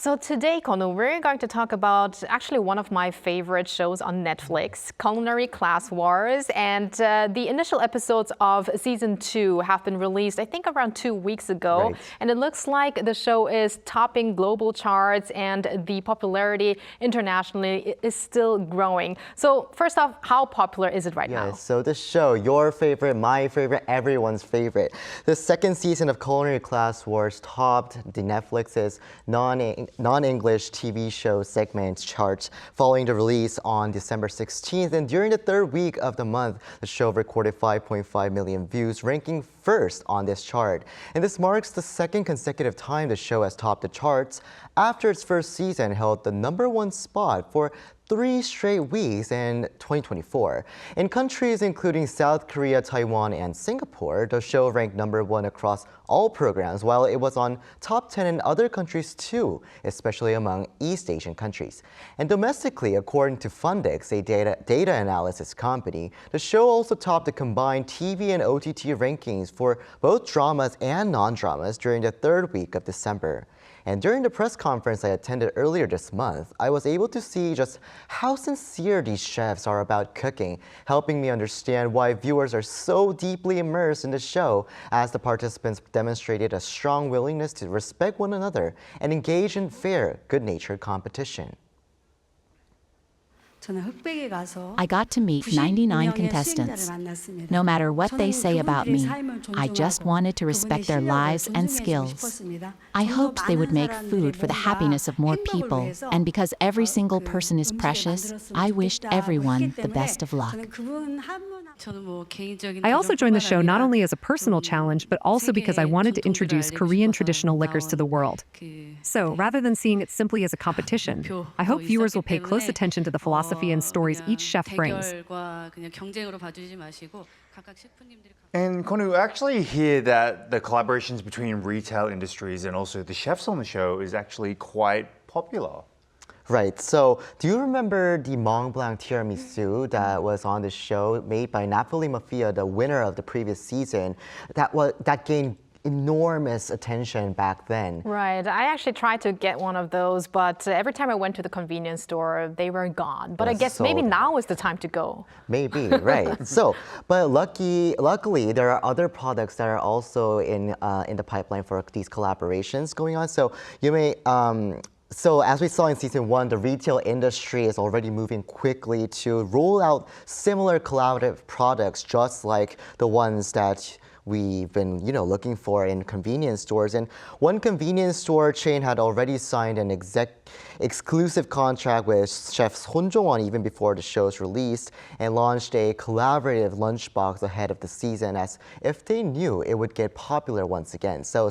So today, Kun-woo, we're going to talk about actually one of my favorite shows on Netflix, Culinary Class Wars. And the initial episodes of season 2 have been released, I think, around 2 weeks ago. Right. And it looks like the show is topping global charts and the popularity internationally is still growing. So first off, how popular is it right now? Yes, so this show, your favorite, my favorite, everyone's favorite. The second season of Culinary Class Wars topped the Netflix's non-English TV show segment charts following the release on December 16th. And during the third week of the month, the show recorded 5.5 million views, ranking first on this chart. And this marks the second consecutive time the show has topped the charts after its first season held the #1 spot for 3 straight weeks in 2024. In countries including South Korea, Taiwan, and Singapore, the show ranked #1 across all programs, while it was on top 10 in other countries too, especially among East Asian countries. And domestically, according to Fundix, a data analysis company, the show also topped the combined TV and OTT rankings for both dramas and non-dramas during the third week of December. And during the press conference I attended earlier this month, I was able to see just how sincere these chefs are about cooking, helping me understand why viewers are so deeply immersed in the show, as the participants demonstrated a strong willingness to respect one another and engage in fair, good-natured competition. I got to meet 99 contestants. No matter what they say about me, I just wanted to respect their lives and skills. I hoped they would make food for the happiness of more people, and because every single person is precious, I wished everyone the best of luck. I also joined the show not only as a personal challenge, but also because I wanted to introduce Korean traditional liquors to the world. So rather than seeing it simply as a competition, I hope viewers will pay close attention to the philosophy and stories each chef brings. And Kun-woo, actually hear that the collaborations between retail industries and also the chefs on the show is actually quite popular. Right, so do you remember the Mont Blanc tiramisu that was on the show made by Napoli Mafia, the winner of the previous season, that gained enormous attention back then? Right. I actually tried to get one of those, but every time I went to the convenience store, they were gone. But I guess maybe now is the time to go. Maybe, right. But luckily, there are other products that are also in the pipeline for these collaborations going on. So you may. So as we saw in season 1, the retail industry is already moving quickly to roll out similar collaborative products, just like the ones that we've been, looking for in convenience stores. And one convenience store chain had already signed an exclusive contract with Chef Son Jong-won even before the show's released, and launched a collaborative lunchbox ahead of the season, as if they knew it would get popular once again. So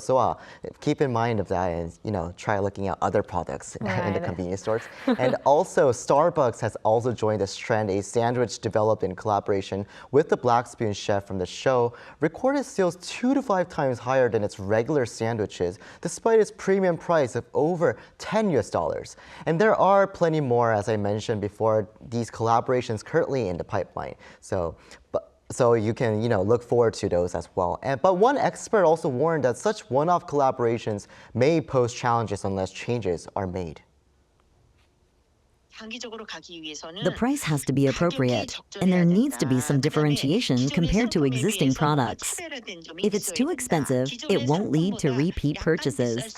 keep in mind of that, and try looking at other products in the convenience stores. And also, Starbucks has also joined this trend. A sandwich developed in collaboration with the Black Spoon chef from the show recorded sales 2 to 5 times higher than its regular sandwiches, despite its premium price of over $10. And there are plenty more, as I mentioned before, these collaborations currently in the pipeline. So you can, look forward to those as well. But one expert also warned that such one-off collaborations may pose challenges unless changes are made. The price has to be appropriate, and there needs to be some differentiation compared to existing products. If it's too expensive, it won't lead to repeat purchases.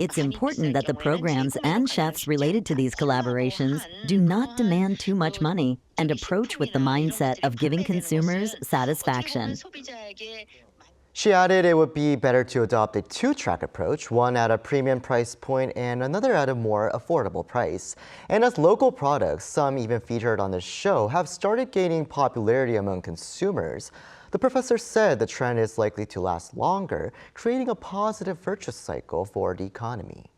It's important that the programs and chefs related to these collaborations do not demand too much money and approach with the mindset of giving consumers satisfaction. She added it would be better to adopt a 2-track approach, one at a premium price point and another at a more affordable price. And as local products, some even featured on the show, have started gaining popularity among consumers, the professor said the trend is likely to last longer, creating a positive virtuous cycle for the economy.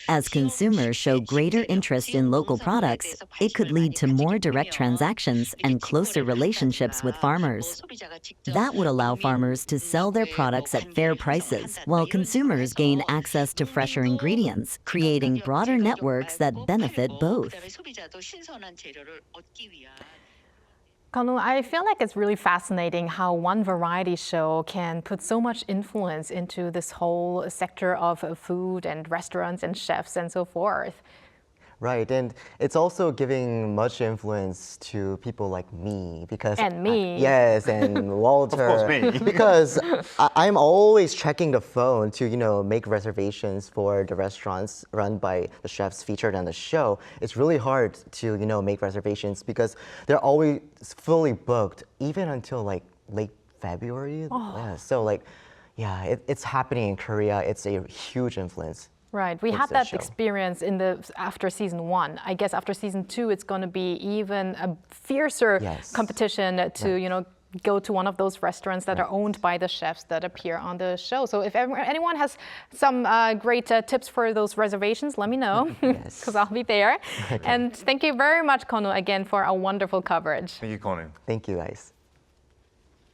As consumers show greater interest in local products, it could lead to more direct transactions and closer relationships with farmers. That would allow farmers to sell their products at fair prices, while consumers gain access to fresher ingredients, creating broader networks that benefit both. Kun-woo, I feel like it's really fascinating how one variety show can put so much influence into this whole sector of food and restaurants and chefs and so forth. Right, and it's also giving much influence to people like me because And me. yes, and Walter. Of course, me. Because I'm always checking the phone to make reservations for the restaurants run by the chefs featured on the show. It's really hard to make reservations because they're always fully booked even until like late February. Yeah, so it's happening in Korea. It's a huge influence. Right, we What's had that that show? experience after season 1. I guess after season 2, it's going to be even a fiercer Yes. competition to go to one of those restaurants that are owned by the chefs that appear on the show. So if anyone has some great tips for those reservations, let me know because I'll be there. Okay. And thank you very much, Kun-woo, again for a wonderful coverage. Thank you, Kun-woo. Thank you, guys.